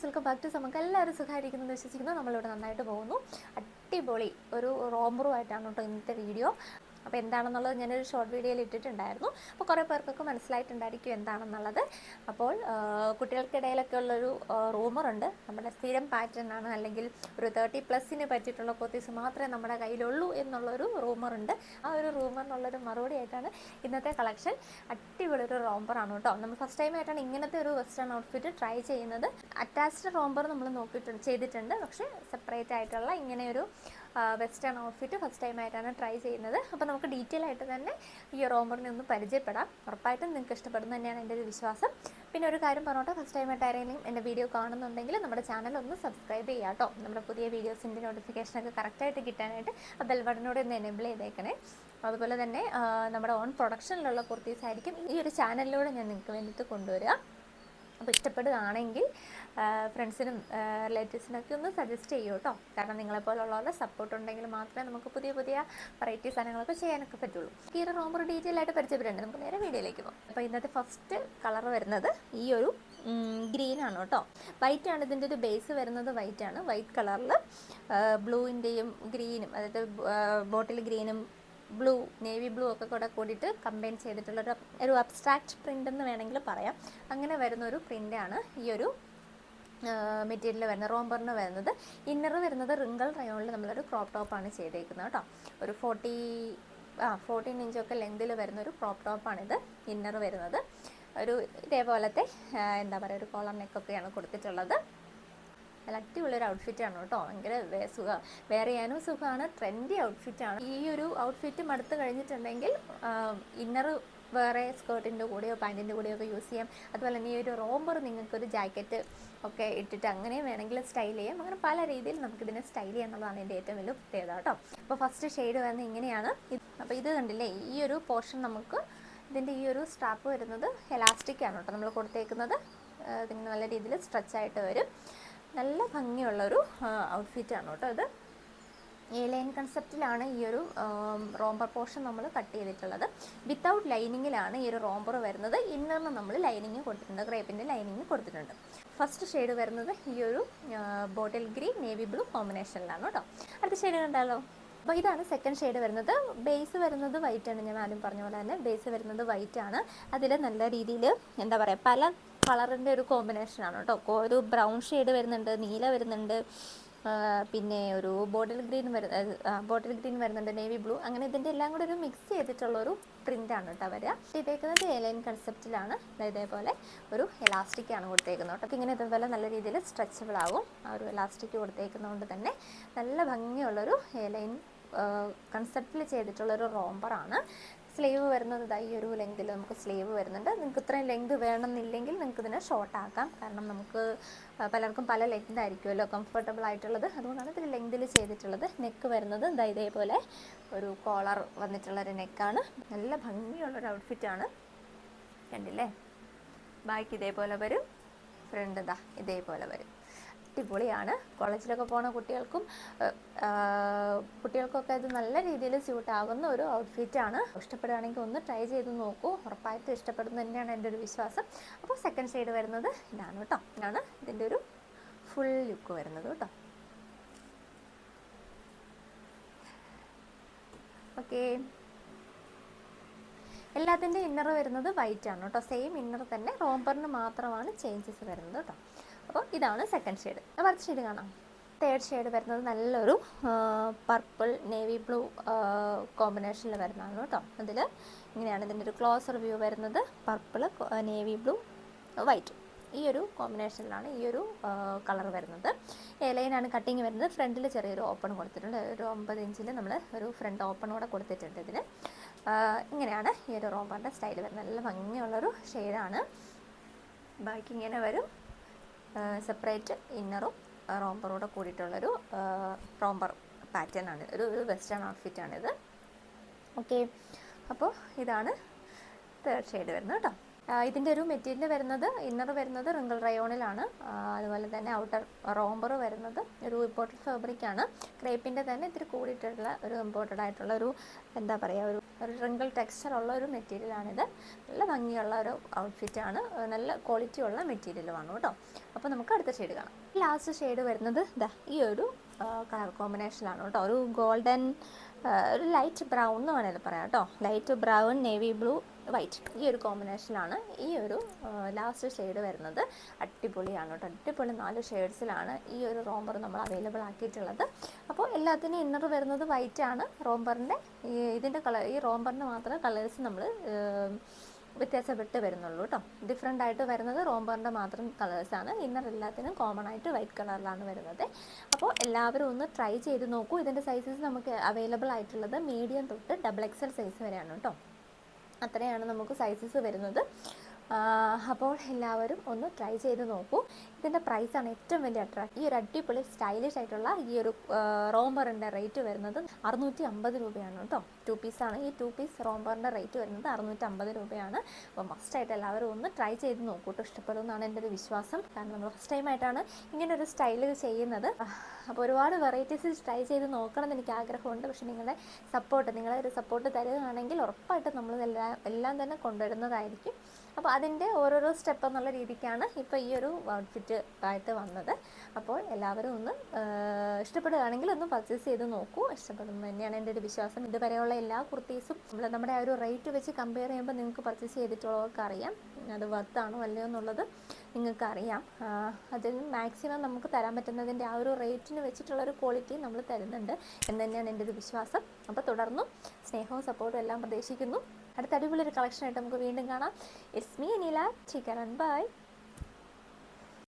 Guys, welcome back to നമുക്ക് എല്ലാവരും സുഖമായിരിക്കുന്നു വിശ്വസിക്കുന്നു. നമ്മളിവിടെ നന്നായിട്ട് പോകുന്നു. അടിപൊളി ഒരു റോംബറുമായിട്ടാണ് കേട്ടോ ഇന്നത്തെ വീഡിയോ. അപ്പോൾ എന്താണെന്നുള്ളത് ഞാനൊരു ഷോർട്ട് വീഡിയോയിൽ ഇട്ടിട്ടുണ്ടായിരുന്നു. അപ്പോൾ കുറേ പേർക്കൊക്കെ മനസ്സിലായിട്ടുണ്ടായിരിക്കും എന്താണെന്നുള്ളത്. അപ്പോൾ കുട്ടികൾക്കിടയിലൊക്കെ ഉള്ളൊരു റൂമറുണ്ട്, നമ്മുടെ സ്ഥിരം പാറ്റേൺ ആണ്, അല്ലെങ്കിൽ ഒരു 30+ പറ്റിയിട്ടുള്ള കുർത്തീസ് മാത്രമേ നമ്മുടെ കയ്യിലുള്ളൂ എന്നുള്ളൊരു റൂമറുണ്ട്. ആ ഒരു റൂമറിനുള്ളൊരു മറുപടി ആയിട്ടാണ് ഇന്നത്തെ കളക്ഷൻ. അടിപൊളി ഒരു റോംബറാണ് കേട്ടോ. നമ്മൾ ഫസ്റ്റ് ടൈം ആയിട്ടാണ് ഇങ്ങനത്തെ ഒരു വെസ്റ്റേൺ ഔട്ട്ഫിറ്റ് ട്രൈ ചെയ്യുന്നത്. അറ്റാച്ച്ഡ് റോംബർ നമ്മൾ ചെയ്തിട്ടുണ്ട്, പക്ഷേ സെപ്പറേറ്റ് ആയിട്ടുള്ള ഇങ്ങനെയൊരു വെസ്റ്റേൺ ഔട്ട്ഫിറ്റ് ഫസ്റ്റ് ടൈം ആയിട്ടാണ് ട്രൈ ചെയ്യുന്നത്. അപ്പോൾ നമുക്ക് ഡീറ്റെയിൽ ആയിട്ട് തന്നെ ഈ റോംബറിനെ ഒന്ന് പരിചയപ്പെടാം. ഉറപ്പായിട്ടും നിങ്ങൾക്ക് ഇഷ്ടപ്പെടുന്നു തന്നെയാണ് എൻ്റെ ഒരു വിശ്വാസം. പിന്നെ ഒരു കാര്യം പറഞ്ഞോട്ടെ, ഫസ്റ്റ് ടൈം ആയിട്ട് ആരെങ്കിലും എൻ്റെ വീഡിയോ കാണുന്നുണ്ടെങ്കിൽ നമ്മുടെ ചാനൽ ഒന്ന് സബ്സ്ക്രൈബ് ചെയ്യുക കേട്ടോ. നമ്മുടെ പുതിയ വീഡിയോസിൻ്റെ നോട്ടിഫിക്കേഷനൊക്കെ കറക്റ്റായിട്ട് കിട്ടാനായിട്ട് ആ ബെൽ ബട്ടനോട് ഒന്ന് എനേബിൾ ചെയ്തേക്കണേ. അതുപോലെ തന്നെ നമ്മുടെ ഓൺ പ്രൊഡക്ഷനിലുള്ള കുർത്തീസ് ആയിരിക്കും ഈ ഒരു ചാനലിലൂടെ ഞാൻ നിങ്ങൾക്ക് വേണ്ടിയിട്ട് കൊണ്ടുവരിക. അപ്പോൾ ഇഷ്ടപ്പെടുകയാണെങ്കിൽ ഫ്രണ്ട്സിനും റിലേറ്റീവ്സിനൊക്കെ ഒന്ന് സജസ്റ്റ് ചെയ്യൂ കേട്ടോ. കാരണം നിങ്ങളെപ്പോലുള്ളവരുടെ സപ്പോർട്ട് ഉണ്ടെങ്കിൽ മാത്രമേ നമുക്ക് പുതിയ പുതിയ വെറൈറ്റി സാധനങ്ങളൊക്കെ ചെയ്യാനൊക്കെ പറ്റുള്ളൂ. ഈ ഒരു റോംബർ ഡീറ്റെയിൽ ആയിട്ട് പരിചയപ്പെടേണ്ടത്. നമുക്ക് നേരെ വീഡിയോയിലേക്ക് പോകാം. അപ്പോൾ ഇന്നത്തെ ഫസ്റ്റ് കളർ വരുന്നത് ഈ ഒരു ഗ്രീനാണ് കേട്ടോ. വൈറ്റാണ് ഇതിൻ്റെ ഒരു ബേസ് വരുന്നത്. വൈറ്റാണ്. വൈറ്റ് കളറിൽ ബ്ലൂവിൻ്റെയും ഗ്രീനും, അതായത് ബോട്ടിൽ ഗ്രീനും ബ്ലൂ, നേവി ബ്ലൂ ഒക്കെ കൂടെ കൂടിയിട്ട് കമ്പൈൻ ചെയ്തിട്ടുള്ളൊരു അബ്സ്ട്രാക്റ്റ് പ്രിൻ്റ് എന്ന് വേണമെങ്കിൽ പറയാം. അങ്ങനെ വരുന്നൊരു പ്രിൻ്റാണ് ഈ ഒരു മെറ്റീരിയൽ വരുന്നത്, റോംബറിന് വരുന്നത്. ഇന്നർ വരുന്നത് റിങ്കിൾ റയോണിൽ നമ്മളൊരു ക്രോപ്പ് ടോപ്പാണ് ചെയ്തേക്കുന്നത് കേട്ടോ. ഒരു 14 ഇഞ്ചൊക്കെ ലെങ്തിൽ വരുന്നൊരു ക്രോപ്പ് ടോപ്പാണിത്. ഇന്നർ വരുന്നത് ഒരു ഇതേപോലത്തെ എന്താ പറയുക, ഒരു കോളർ നെക്കൊക്കെയാണ് കൊടുത്തിട്ടുള്ളത്. നല്ല അടിപൊളിയൊരു ഔട്ട്ഫിറ്റാണ് കേട്ടോ. ഭയങ്കര വെയർ ചെയ്യാനും സുഖമാണ്, ട്രെൻഡി ഔട്ട്ഫിറ്റാണ്. ഈ ഒരു ഔട്ട്ഫിറ്റ് മടുത്ത് കഴിഞ്ഞിട്ടുണ്ടെങ്കിൽ ഇന്നർ വേറെ സ്കേർട്ടിൻ്റെ കൂടെയോ പാൻറ്റിൻ്റെ കൂടെയോ ഒക്കെ യൂസ് ചെയ്യാം. അതുപോലെ തന്നെ ഈ ഒരു റോംബർ നിങ്ങൾക്കൊരു ജാക്കറ്റ് ഒക്കെ ഇട്ടിട്ട് അങ്ങനെ വേണമെങ്കിൽ സ്റ്റൈൽ ചെയ്യാം. അങ്ങനെ പല രീതിയിൽ നമുക്കിതിനെ സ്റ്റൈൽ ചെയ്യുക എന്നുള്ളതാണ് എൻ്റെ ഏറ്റവും വലിയ പ്രത്യേകത കേട്ടോ. അപ്പോൾ ഫസ്റ്റ് ഷെയ്ഡ് വരുന്നത് ഇങ്ങനെയാണ്. അപ്പോൾ ഇത് കണ്ടില്ലേ, ഈ ഒരു പോർഷൻ നമുക്ക് ഇതിൻ്റെ ഈ ഒരു സ്ട്രാപ്പ് വരുന്നത് എലാസ്റ്റിക് ആണ് കേട്ടോ നമ്മൾ കൊടുത്തേക്കുന്നത്. ഇതിന് നല്ല രീതിയിൽ സ്ട്രെച്ചായിട്ട് വരും. നല്ല ഭംഗിയുള്ളൊരു ഔട്ട്ഫിറ്റാണ് കേട്ടോ ഇത്. ലൈൻ കൺസെപ്റ്റിലാണ് ഈ ഒരു റോംബർ പോർഷൻ നമ്മൾ കട്ട് ചെയ്തിട്ടുള്ളത്. വിത്തൗട്ട് ലൈനിങ്ങിലാണ് ഈ ഒരു റോംബർ വരുന്നത്. ഇന്നറിന് നമ്മൾ ലൈനിങ് കൊടുത്തിട്ടുണ്ട്, ക്രേപ്പിൻ്റെ ലൈനിങ് കൊടുത്തിട്ടുണ്ട്. ഫസ്റ്റ് ഷെയ്ഡ് വരുന്നത് ഈ ഒരു ബോട്ടിൽ ഗ്രീൻ നേവി ബ്ലൂ കോമ്പിനേഷനിലാണ് കേട്ടോ. അടുത്ത ഷെയ്ഡ് കണ്ടാലോ. അപ്പോൾ ഇതാണ് സെക്കൻഡ് ഷെയ്ഡ് വരുന്നത്. ബേസ് വരുന്നത് വൈറ്റാണ്. ഞാൻ ആദ്യം പറഞ്ഞ പോലെ തന്നെ ബേസ് വരുന്നത് വൈറ്റാണ്. അതിൽ നല്ല രീതിയിൽ എന്താ പറയുക, പല കളറിൻ്റെ ഒരു കോമ്പിനേഷനാണ് കേട്ടോ. ഒരു ബ്രൗൺ ഷെയ്ഡ് വരുന്നുണ്ട്, നീല വരുന്നുണ്ട്, പിന്നെ ഒരു ബോട്ടിൽ ഗ്രീൻ വരുന്നുണ്ട്, നേവി ബ്ലൂ. അങ്ങനെ ഇതിൻ്റെ എല്ലാം കൂടെ ഒരു മിക്സ് ചെയ്തിട്ടുള്ളൊരു പ്രിൻ്റാണ് കേട്ടോ വരിക. ഇതേക്കുന്നത് ലൈൻ കൺസെപ്റ്റിലാണ്. ഇതേപോലെ ഒരു എലാസ്റ്റിക്കാണ് കൊടുത്തേക്കുന്നത് കേട്ടോ. ഇങ്ങനെ ഇതേപോലെ നല്ല രീതിയിൽ സ്ട്രെച്ചബിൾ ആവും. ആ ഒരു എലാസ്റ്റിക് കൊടുത്തേക്കുന്നതുകൊണ്ട് തന്നെ നല്ല ഭംഗിയുള്ളൊരു ലൈൻ കൺസെപ്റ്റിൽ ചെയ്തിട്ടുള്ളൊരു റോംബറാണ്. സ്ലീവ് വരുന്നത് ഈ ഒരു ലെങ്തിൽ നമുക്ക് സ്ലീവ് വരുന്നുണ്ട്. നിങ്ങൾക്ക് ഇത്രയും ലെങ്ത് വേണമെന്നില്ലെങ്കിൽ നിങ്ങൾക്ക് ഇതിനെ ഷോർട്ട് ആക്കാം. കാരണം നമുക്ക് പലർക്കും പല ലെങ്ത് ആയിരിക്കുമല്ലോ കംഫർട്ടബിൾ ആയിട്ടുള്ളത്. അതുകൊണ്ടാണ് ഇതിൽ ലെങ്തിൽ ചെയ്തിട്ടുള്ളത്. നെക്ക് വരുന്നത് ഇതേപോലെ ഒരു കോളർ വന്നിട്ടുള്ളൊരു നെക്കാണ്. നല്ല ഭംഗിയുള്ളൊരു ഔട്ട്ഫിറ്റാണ്. കണ്ടില്ലേ, ബാക്ക് ഇതേപോലെ വരും, ഫ്രണ്ട് ഇതേപോലെ വരും. അടിപൊളിയാണ്. കോളേജിലൊക്കെ പോകുന്ന കുട്ടികൾക്കൊക്കെ ഇത് നല്ല രീതിയിൽ സ്യൂട്ട് ആകുന്ന ഒരു ഔട്ട്ഫിറ്റാണ്. ഇഷ്ടപ്പെടുകയാണെങ്കിൽ ഒന്ന് ട്രൈ ചെയ്ത് നോക്കൂ. ഉറപ്പായിട്ടും ഇഷ്ടപ്പെടുന്നു തന്നെയാണ് എൻ്റെ ഒരു വിശ്വാസം. അപ്പോൾ സെക്കൻഡ് ഷെയ്ഡ് വരുന്നത് ഇതാണ് കേട്ടോ. ഇതാണ് ഇതിൻ്റെ ഒരു ഫുൾ ലുക്ക് വരുന്നത് കേട്ടോ. ഓക്കെ, എല്ലാത്തിൻ്റെ ഇന്നർ വരുന്നത് വൈറ്റ് ആണ് കേട്ടോ. സെയിം ഇന്നർ തന്നെ, റോംബറിന് മാത്രമാണ് ചേഞ്ചസ് വരുന്നത് കേട്ടോ. അപ്പോൾ ഇതാണ് സെക്കൻഡ് ഷെയ്ഡ്. അപ്പോൾ അടുത്ത ഷെയ്ഡ് കാണാം. തേർഡ് ഷെയ്ഡ് വരുന്നത് നല്ലൊരു പർപ്പിൾ നേവി ബ്ലൂ കോമ്പിനേഷനിൽ വരുന്നതാണ് കേട്ടോ. അതിൽ ഇങ്ങനെയാണ് ഇതിൻ്റെ ഒരു ക്ലോസർ വ്യൂ വരുന്നത്. പർപ്പിൾ, നേവി ബ്ലൂ, വൈറ്റ്, ഈ ഒരു കോമ്പിനേഷനിലാണ് ഈ ഒരു കളർ വരുന്നത്. ലൈനാണ് കട്ടിങ് വരുന്നത്. ഫ്രണ്ടിൽ ചെറിയൊരു ഓപ്പൺ കൊടുത്തിട്ടുണ്ട്. ഒരു 9 ഇഞ്ചിൽ നമ്മൾ ഒരു ഫ്രണ്ട് ഓപ്പൺ കൂടെ കൊടുത്തിട്ടുണ്ട് ഇതിന്. ഇങ്ങനെയാണ് ഈ ഒരു റോംബറിൻ്റെ സ്റ്റൈൽ വരുന്നത്. നല്ല ഭംഗിയുള്ളൊരു ഷെയ്ഡാണ്. ബാക്കി ഇങ്ങനെ വരും. സെപ്പറേറ്റ് ഇന്നറും റോംബറോടെ കൂടിയിട്ടുള്ളൊരു റോംബർ പാറ്റേൺ ആണ്. ഒരു വെസ്റ്റേൺ ഔട്ട്ഫിറ്റാണിത്. ഓക്കെ, അപ്പോൾ ഇതാണ് തേർഡ് ഷെയ്ഡ് വരുന്നത് കേട്ടോ. ഇതിൻ്റെ ഒരു മെറ്റീരിയൽ വരുന്നത്, ഇന്നർ വരുന്നത് റിങ്കിൾ റയോണിലാണ്. അതുപോലെ തന്നെ ഔട്ടർ റോംബർ വരുന്നത് ഒരു ഇമ്പോർട്ടഡ് ഫാബ്രിക്കാണ്. ക്രേപ്പിൻ്റെ തന്നെ ഇത്തിരി കൂടിയിട്ടുള്ള ഒരു ഇമ്പോർട്ടഡ് ആയിട്ടുള്ള ഒരു എന്താ പറയുക, ഒരു ഒരു റിങ്കിൾ ടെക്സ്ചറുള്ള ഒരു മെറ്റീരിയലാണിത്. നല്ല ഭംഗിയുള്ള ഒരു ഔട്ട്ഫിറ്റാണ്, നല്ല ക്വാളിറ്റി ഉള്ള മെറ്റീരിയലുമാണ് കേട്ടോ. അപ്പോൾ നമുക്ക് അടുത്ത ഷെയ്ഡ് കാണാം. ലാസ്റ്റ് ഷെയ്ഡ് വരുന്നത് ഈ ഒരു കളർ കോമ്പിനേഷനിലാണ് കേട്ടോ. ഒരു ഗോൾഡൻ, ഒരു ലൈറ്റ് ബ്രൗൺ എന്ന് വേണമെങ്കിൽ പറയാം കേട്ടോ. Light brown, navy blue, white, ഈ ഒരു കോമ്പിനേഷനിലാണ് ഈ ഒരു ലാസ്റ്റ് ഷെയ്ഡ് വരുന്നത്. അടിപൊളിയാണ് കേട്ടോ. അടിപൊളി 4 ഷെയ്ഡ്സിലാണ് ഈ ഒരു റോംബർ നമ്മൾ അവൈലബിൾ ആക്കിയിട്ടുള്ളത്. അപ്പോൾ എല്ലാത്തിനും ഇന്നർ വരുന്നത് വൈറ്റ് ആണ്. റോംബറിൻ്റെ ഇതിൻ്റെ കളർ, ഈ റോംബറിൻ്റെ മാത്രമേ കളേഴ്സ് നമ്മൾ വ്യത്യാസപ്പെട്ട് വരുന്നുള്ളൂ കേട്ടോ. ഡിഫറെൻ്റ് ആയിട്ട് വരുന്നത് റോംബറിൻ്റെ മാത്രം കളേഴ്സാണ്. ഇന്നർ എല്ലാത്തിനും കോമൺ ആയിട്ട് വൈറ്റ് കളറിലാണ് വരുന്നത്. അപ്പോൾ എല്ലാവരും ഒന്ന് ട്രൈ ചെയ്ത് നോക്കൂ. ഇതിൻ്റെ സൈസസ് നമുക്ക് അവൈലബിൾ ആയിട്ടുള്ളത് മീഡിയം തൊട്ട് XXL സൈസ് വരെയാണ് കേട്ടോ. അത്രയാണ് നമുക്ക് സൈസസ് വരുന്നത്. അപ്പോൾ എല്ലാവരും ഒന്ന് ട്രൈ ചെയ്ത് നോക്കൂ. ഇതിൻ്റെ പ്രൈസാണ് ഏറ്റവും വലിയ അട്രാക്ട്. ഈ ഒരു അടിപൊളി സ്റ്റൈലിഷ് ആയിട്ടുള്ള ഈ ഒരു റോംബറിൻ്റെ റേറ്റ് വരുന്നത് 650 രൂപയാണ് കേട്ടോ. 2 പീസാണ്. ഈ 2 പീസ് റോംബറിൻ്റെ റേറ്റ് വരുന്നത് 650 രൂപയാണ്. അപ്പോൾ മസ്റ്റായിട്ട് എല്ലാവരും ഒന്ന് ട്രൈ ചെയ്ത് നോക്കൂട്ടോ. ഇഷ്ടപ്പെടുമെന്നാണ് എൻ്റെ ഒരു വിശ്വാസം. കാരണം നമ്മൾ ഫസ്റ്റ് ടൈമായിട്ടാണ് ഇങ്ങനൊരു സ്റ്റൈൽ ചെയ്യുന്നത്. അപ്പോൾ ഒരുപാട് വെറൈറ്റീസ് ട്രൈ ചെയ്ത് നോക്കണം എന്ന് എനിക്ക് ആഗ്രഹമുണ്ട്. പക്ഷേ നിങ്ങളുടെ ഒരു സപ്പോർട്ട് തരികയാണെങ്കിൽ ഉറപ്പായിട്ടും നമ്മൾ എല്ലാം തന്നെ കൊണ്ടുവരുന്നതായിരിക്കും. അപ്പോൾ അതിൻ്റെ ഓരോരോ സ്റ്റെപ്പ് എന്നുള്ള രീതിക്കാണ് ഇപ്പോൾ ഈ ഒരു ഔട്ട്ഫിറ്റ് ആയിട്ട് വന്നത്. അപ്പോൾ എല്ലാവരും ഒന്ന് ഇഷ്ടപ്പെടുകയാണെങ്കിൽ ഒന്ന് പർച്ചേസ് ചെയ്ത് നോക്കൂ. ഇഷ്ടപ്പെടുന്നു തന്നെയാണ് എൻ്റെ ഒരു വിശ്വാസം. ഇതുവരെയുള്ള എല്ലാ കുർത്തീസും നമ്മുടെ ആ ഒരു റേറ്റ് വെച്ച് കമ്പയർ ചെയ്യുമ്പോൾ നിങ്ങൾക്ക് പർച്ചേസ് ചെയ്തിട്ടുള്ളവർക്ക് അറിയാം അത് വർത്താണോ അല്ലയോ എന്നുള്ളത് നിങ്ങൾക്ക് അറിയാം. അതിൽ മാക്സിമം നമുക്ക് തരാൻ പറ്റുന്നതിൻ്റെ ആ ഒരു റേറ്റിന് വെച്ചിട്ടുള്ളൊരു ക്വാളിറ്റി നമ്മൾ തരുന്നുണ്ട് എന്ന് തന്നെയാണ് എൻ്റെ ഒരു വിശ്വാസം. അപ്പോൾ തുടർന്നും സ്നേഹവും സപ്പോർട്ടും എല്ലാം പ്രതീക്ഷിക്കുന്നു. അടുത്ത അടിപൊളിയൊരു കളക്ഷനായിട്ട് നമുക്ക് വീണ്ടും കാണാം. It's me Anila. Take care and by.